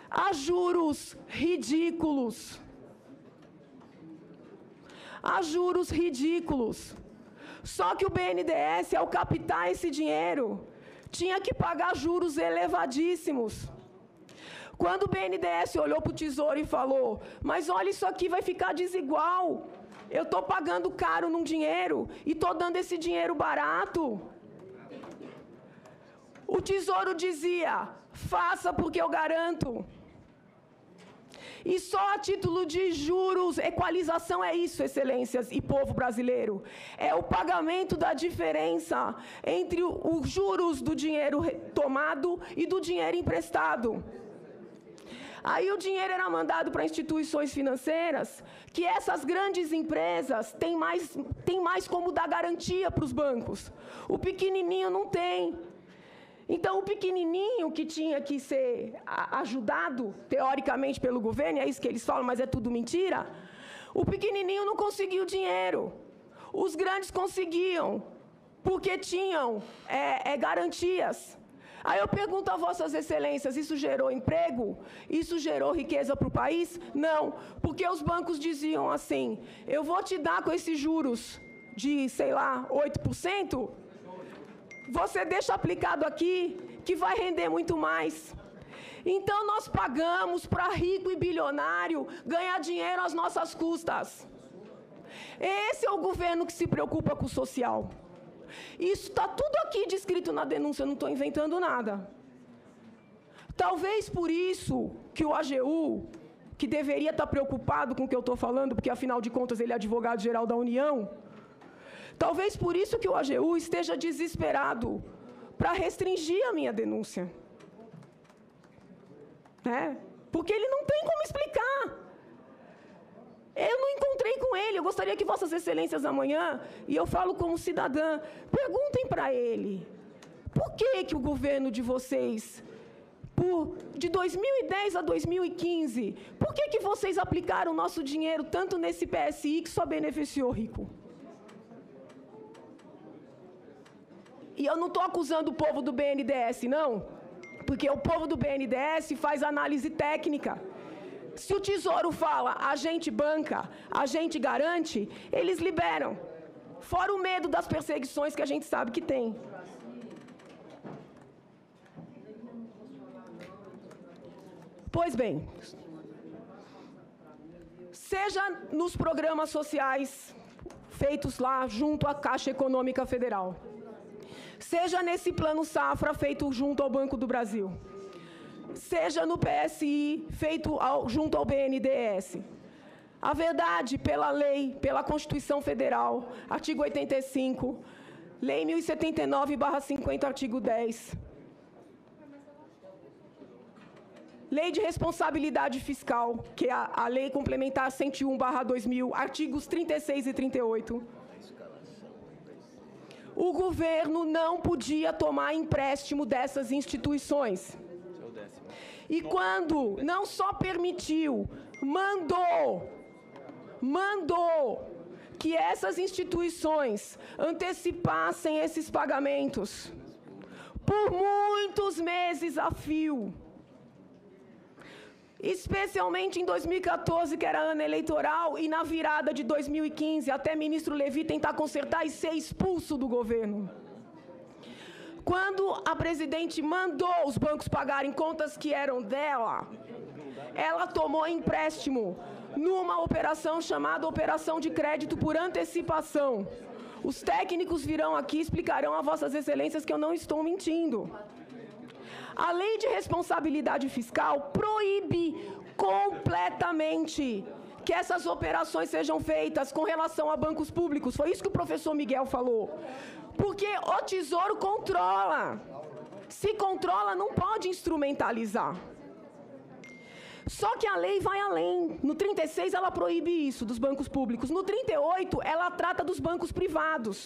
a juros ridículos. A juros ridículos. Só que o BNDES, ao captar esse dinheiro, tinha que pagar juros elevadíssimos. Quando o BNDES olhou para o Tesouro e falou, mas olha, isso aqui vai ficar desigual. Eu estou pagando caro num dinheiro e estou dando esse dinheiro barato. O Tesouro dizia, faça porque eu garanto. E só a título de juros, equalização é isso, Excelências e povo brasileiro. É o pagamento da diferença entre os juros do dinheiro tomado e do dinheiro emprestado. Aí o dinheiro era mandado para instituições financeiras, que essas grandes empresas têm mais como dar garantia para os bancos. O pequenininho não tem. Então, o pequenininho que tinha que ser ajudado, teoricamente, pelo governo, é isso que eles falam, mas é tudo mentira, o pequenininho não conseguiu dinheiro. Os grandes conseguiam, porque tinham garantias. Aí eu pergunto a Vossas Excelências, isso gerou emprego? Isso gerou riqueza para o país? Não, porque os bancos diziam assim, eu vou te dar com esses juros de, sei lá, 8%, você deixa aplicado aqui, que vai render muito mais. Então, nós pagamos para rico e bilionário ganhar dinheiro às nossas custas. Esse é o governo que se preocupa com o social. Isso está tudo aqui descrito na denúncia, eu não estou inventando nada. Talvez por isso que o AGU, que deveria estar preocupado com o que eu estou falando, porque afinal de contas ele é advogado-geral da União, talvez por isso que o AGU esteja desesperado para restringir a minha denúncia. Porque ele não tem como explicar. Eu não encontrei com ele. Eu gostaria que Vossas Excelências amanhã, e eu falo como cidadã, perguntem para ele por que o governo de vocês, de 2010 a 2015, por que vocês aplicaram nosso dinheiro tanto nesse PSI que só beneficiou rico? E eu não estou acusando o povo do BNDES, não, porque o povo do BNDES faz análise técnica. Se o Tesouro fala, a gente banca, a gente garante, eles liberam. Fora o medo das perseguições que a gente sabe que tem. Pois bem, seja nos programas sociais feitos lá junto à Caixa Econômica Federal, seja nesse plano safra feito junto ao Banco do Brasil, seja no PSI feito junto ao BNDES. A verdade, pela lei, pela Constituição Federal, artigo 85, Lei 1079/50, artigo 10, Lei de Responsabilidade Fiscal, que é a Lei Complementar 101/2000, artigos 36 e 38. O governo não podia tomar empréstimo dessas instituições. E quando não só permitiu, mandou que essas instituições antecipassem esses pagamentos por muitos meses a fio. Especialmente em 2014, que era ano eleitoral, e na virada de 2015, até ministro Levi tentar consertar e ser expulso do governo. Quando a presidente mandou os bancos pagarem contas que eram dela, ela tomou empréstimo numa operação chamada Operação de Crédito por Antecipação. Os técnicos virão aqui e explicarão a Vossas Excelências que eu não estou mentindo. A Lei de Responsabilidade Fiscal proíbe completamente que essas operações sejam feitas com relação a bancos públicos. Foi isso que o professor Miguel falou. Porque o Tesouro controla. Se controla, não pode instrumentalizar. Só que a lei vai além. No 36 ela proíbe isso dos bancos públicos. No 38 ela trata dos bancos privados.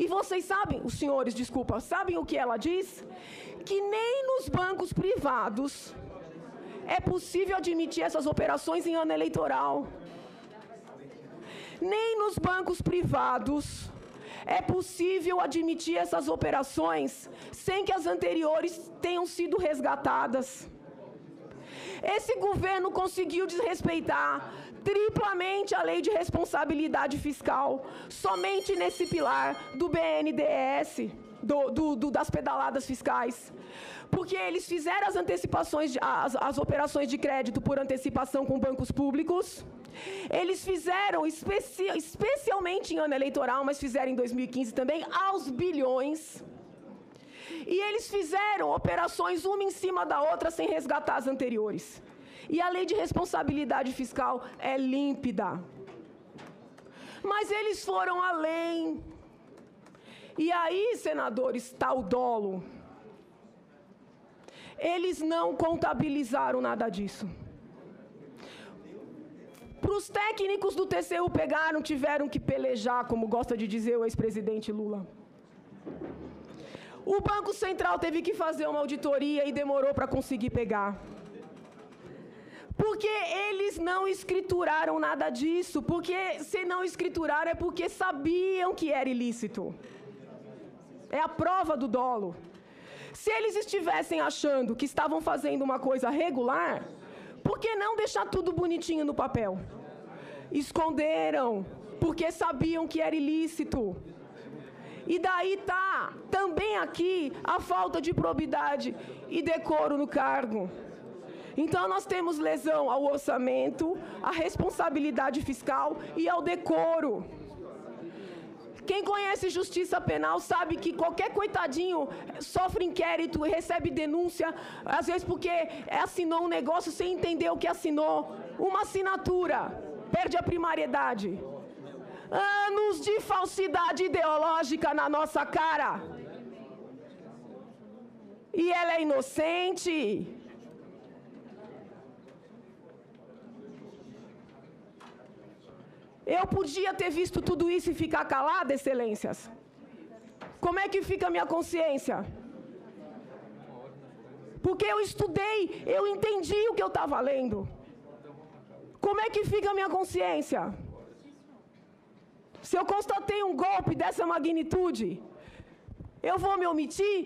E vocês sabem, os senhores, desculpa, sabem o que ela diz? Que nem nos bancos privados é possível admitir essas operações em ano eleitoral. Nem nos bancos privados é possível admitir essas operações sem que as anteriores tenham sido resgatadas. Esse governo conseguiu desrespeitar triplamente a Lei de Responsabilidade Fiscal, somente nesse pilar do BNDES, das pedaladas fiscais. Porque eles fizeram as antecipações, as operações de crédito por antecipação com bancos públicos. Eles fizeram, especialmente em ano eleitoral, mas fizeram em 2015 também, aos bilhões. E eles fizeram operações uma em cima da outra sem resgatar as anteriores. E a Lei de Responsabilidade Fiscal é límpida. Mas eles foram além. E aí, senadores, está o dolo. Eles não contabilizaram nada disso. Para os técnicos do TCU pegaram, tiveram que pelejar, como gosta de dizer o ex-presidente Lula. O Banco Central teve que fazer uma auditoria e demorou para conseguir pegar. Porque eles não escrituraram nada disso. Porque se não escrituraram é porque sabiam que era ilícito. É a prova do dolo. Se eles estivessem achando que estavam fazendo uma coisa regular, por que não deixar tudo bonitinho no papel? Esconderam, porque sabiam que era ilícito. E daí está também aqui a falta de probidade e decoro no cargo. Então, nós temos lesão ao orçamento, à responsabilidade fiscal e ao decoro. Quem conhece justiça penal sabe que qualquer coitadinho sofre inquérito e recebe denúncia, às vezes porque assinou um negócio sem entender o que assinou. Uma assinatura perde a primariedade. Anos de falsidade ideológica na nossa cara. E ela é inocente. Eu podia ter visto tudo isso e ficar calada, excelências? Como é que fica a minha consciência? Porque eu estudei, eu entendi o que eu estava lendo. Como é que fica a minha consciência? Se eu constatei um golpe dessa magnitude, eu vou me omitir?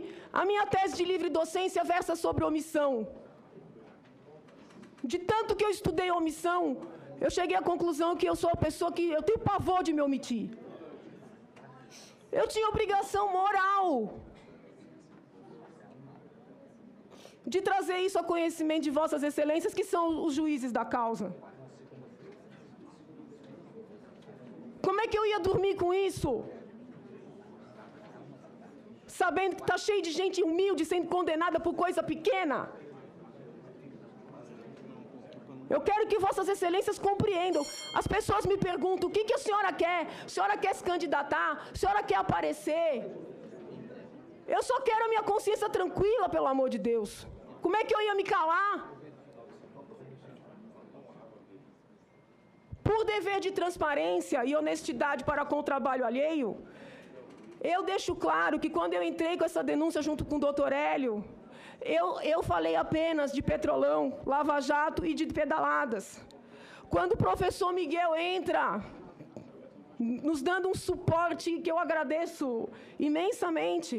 A minha tese de livre docência versa sobre omissão. De tanto que eu estudei omissão, eu cheguei à conclusão que eu sou uma pessoa que eu tenho pavor de me omitir. Eu tinha obrigação moral de trazer isso a conhecimento de vossas excelências, que são os juízes da causa. Como é que eu ia dormir com isso? Sabendo que está cheio de gente humilde sendo condenada por coisa pequena. Eu quero que vossas excelências compreendam. As pessoas me perguntam, o que a senhora quer? A senhora quer se candidatar? A senhora quer aparecer? Eu só quero a minha consciência tranquila, pelo amor de Deus. Como é que eu ia me calar? Por dever de transparência e honestidade para com o trabalho alheio, eu deixo claro que quando eu entrei com essa denúncia junto com o doutor Hélio, eu falei apenas de Petrolão, Lava Jato e de pedaladas. Quando o professor Miguel entra, nos dando um suporte que eu agradeço imensamente,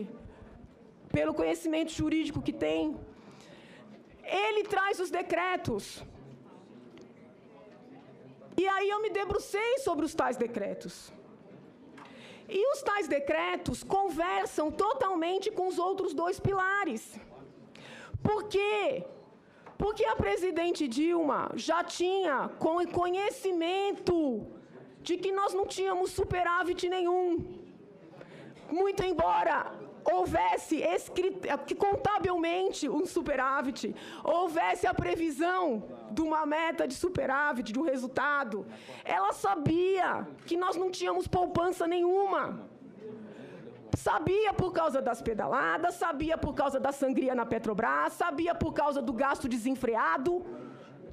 pelo conhecimento jurídico que tem, ele traz os decretos. E aí eu me debrucei sobre os tais decretos. E os tais decretos conversam totalmente com os outros dois pilares. Por quê? Porque a presidente Dilma já tinha conhecimento de que nós não tínhamos superávit nenhum. Muito embora houvesse contabilmente um superávit, houvesse a previsão de uma meta de superávit, de um resultado, ela sabia que nós não tínhamos poupança nenhuma. Sabia por causa das pedaladas, sabia por causa da sangria na Petrobras, sabia por causa do gasto desenfreado,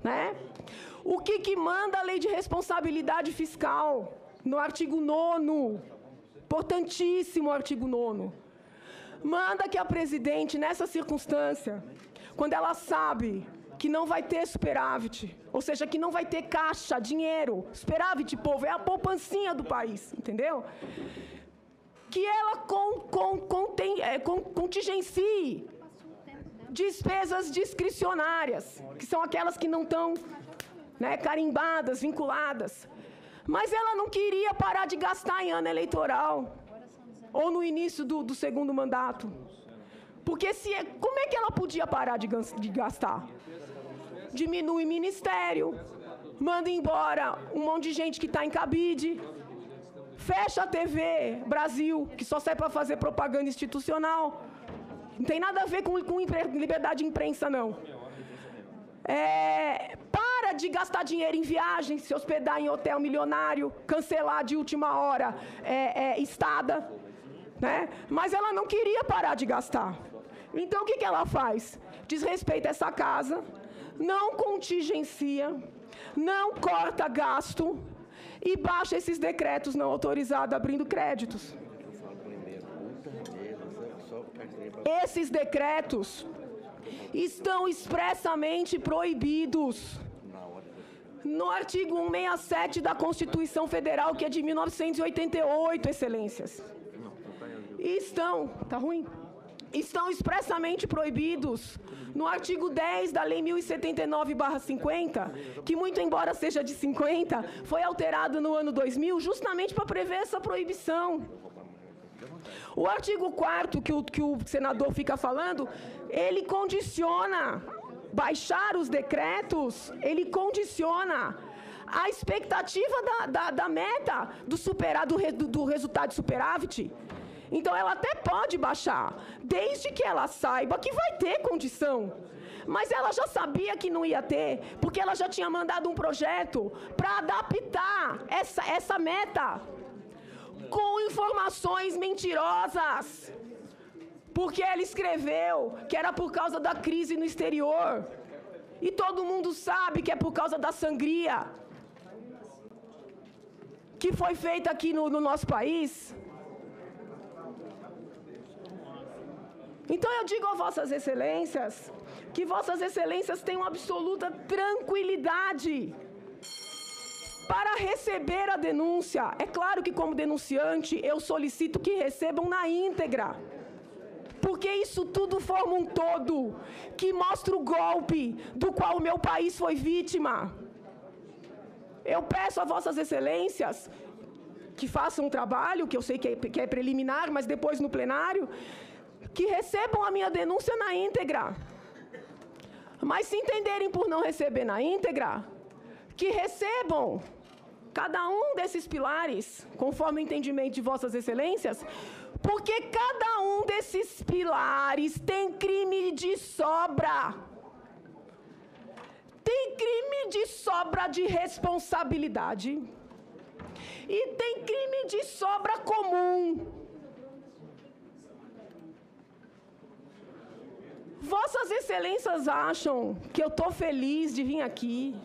né? O que manda a lei de responsabilidade fiscal? No artigo 9º, importantíssimo artigo 9º. Manda que a presidente, nessa circunstância, quando ela sabe que não vai ter superávit, ou seja, que não vai ter caixa, dinheiro, superávit, povo, é a poupancinha do país, entendeu? Que ela contingencie despesas discricionárias, que são aquelas que não estão, né, carimbadas, vinculadas. Mas ela não queria parar de gastar em ano eleitoral, ou no início do segundo mandato. Porque como é que ela podia parar de gastar? Diminui ministério, manda embora um monte de gente que está em cabide, fecha a TV Brasil, que só serve para fazer propaganda institucional. Não tem nada a ver com liberdade de imprensa, não. Para de gastar dinheiro em viagem, se hospedar em hotel milionário, cancelar de última hora estada, né? Mas ela não queria parar de gastar. Então, o que ela faz? Desrespeita essa casa, não contingencia, não corta gasto e baixa esses decretos não autorizados abrindo créditos. Esses decretos estão expressamente proibidos no artigo 167 da Constituição Federal, que é de 1988, excelências. Estão expressamente proibidos no artigo 10 da Lei 1079/50, que, muito embora seja de 50, foi alterado no ano 2000 justamente para prever essa proibição. O artigo 4º que o senador fica falando, ele condiciona, baixar os decretos, ele condiciona a expectativa da meta do resultado de superávit. Então, ela até pode baixar, desde que ela saiba que vai ter condição. Mas ela já sabia que não ia ter, porque ela já tinha mandado um projeto para adaptar essa meta com informações mentirosas. Porque ela escreveu que era por causa da crise no exterior. E todo mundo sabe que é por causa da sangria que foi feita aqui no nosso país. Então eu digo a Vossas Excelências que Vossas Excelências tenham absoluta tranquilidade para receber a denúncia. É claro que, como denunciante, eu solicito que recebam na íntegra, porque isso tudo forma um todo que mostra o golpe do qual o meu país foi vítima. Eu peço a Vossas Excelências que façam um trabalho, que eu sei que é preliminar, mas depois no plenário, que recebam a minha denúncia na íntegra. Mas se entenderem por não receber na íntegra, que recebam cada um desses pilares, conforme o entendimento de Vossas Excelências, porque cada um desses pilares tem crime de sobra. Tem crime de sobra de responsabilidade e tem crime de sobra comum. Vossas Excelências acham que eu estou feliz de vir aqui,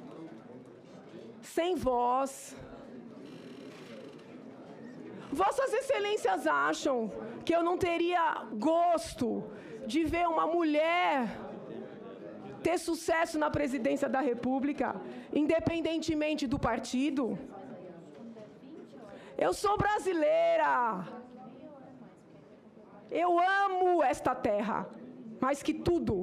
sem voz? Vossas Excelências acham que eu não teria gosto de ver uma mulher ter sucesso na presidência da República, independentemente do partido? Eu sou brasileira. Eu amo esta terra, mais que tudo.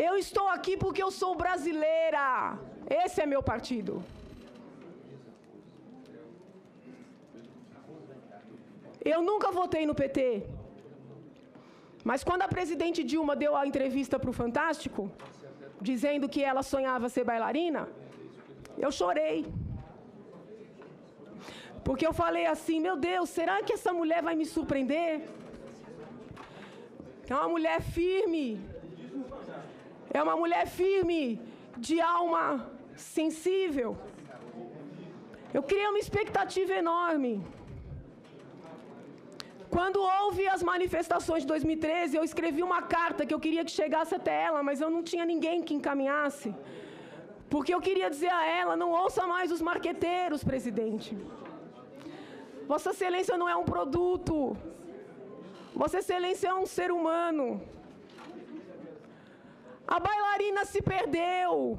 Eu estou aqui porque eu sou brasileira. Esse é meu partido. Eu nunca votei no PT. Mas quando a presidente Dilma deu a entrevista para o Fantástico, dizendo que ela sonhava ser bailarina, eu chorei. Porque eu falei assim, meu Deus, será que essa mulher vai me surpreender? É uma mulher firme. É uma mulher firme, de alma sensível. Eu criei uma expectativa enorme. Quando houve as manifestações de 2013, eu escrevi uma carta que eu queria que chegasse até ela, mas eu não tinha ninguém que encaminhasse. Porque eu queria dizer a ela, não ouça mais os marqueteiros, presidente. Vossa Excelência não é um produto. Vossa Excelência é um ser humano. A bailarina se perdeu.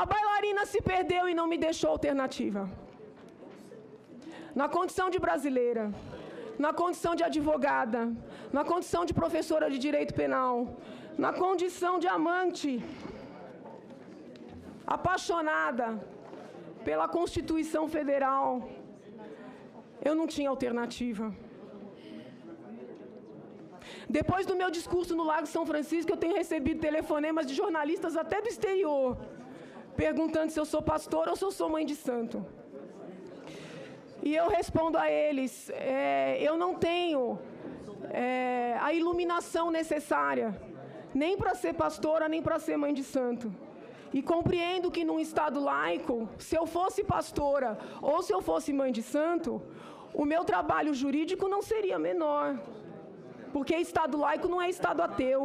A bailarina se perdeu e não me deixou alternativa. Na condição de brasileira, na condição de advogada, na condição de professora de direito penal, na condição de amante, apaixonada pela Constituição Federal, eu não tinha alternativa. Depois do meu discurso no Lago São Francisco, eu tenho recebido telefonemas de jornalistas até do exterior, perguntando se eu sou pastor ou se eu sou mãe de santo. E eu respondo a eles, eu não tenho a iluminação necessária, nem para ser pastora, nem para ser mãe de santo. E compreendo que num Estado laico, se eu fosse pastora ou se eu fosse mãe de santo, o meu trabalho jurídico não seria menor. Porque Estado laico não é Estado ateu.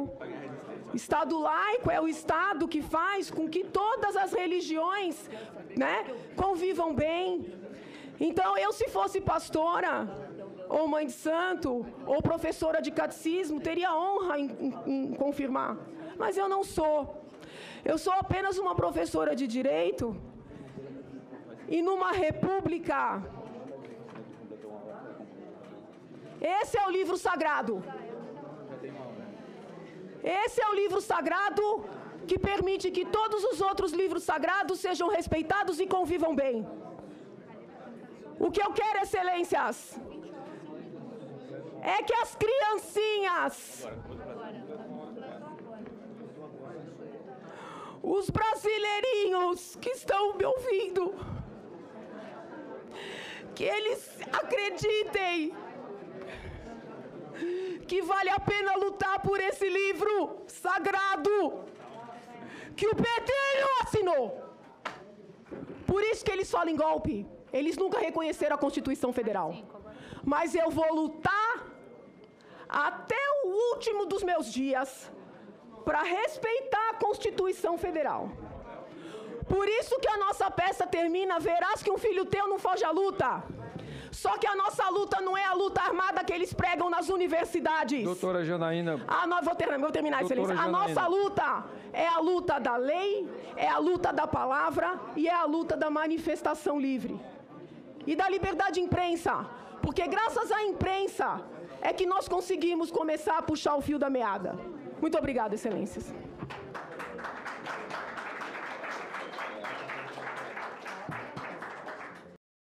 Estado laico é o Estado que faz com que todas as religiões, né, convivam bem. Então, eu se fosse pastora, ou mãe de santo, ou professora de catecismo, teria honra em confirmar. Mas eu não sou. Eu sou apenas uma professora de direito, e numa república. Esse é o livro sagrado. Esse é o livro sagrado que permite que todos os outros livros sagrados sejam respeitados e convivam bem. O que eu quero, excelências, é que as criancinhas, os brasileirinhos que estão me ouvindo, que eles acreditem que vale a pena lutar por esse livro sagrado que o PT não assinou. Por isso que eles falam em golpe. Eles nunca reconheceram a Constituição Federal. Mas eu vou lutar até o último dos meus dias para respeitar a Constituição Federal. Por isso que a nossa peça termina: verás que um filho teu não foge à luta. Só que a nossa luta não é a luta armada que eles pregam nas universidades. Doutora Janaína. Vou terminar, excelência. A nossa luta é a luta da lei, é a luta da palavra e é a luta da manifestação livre. E da liberdade de imprensa. Porque graças à imprensa é que nós conseguimos começar a puxar o fio da meada. Muito obrigada, excelências.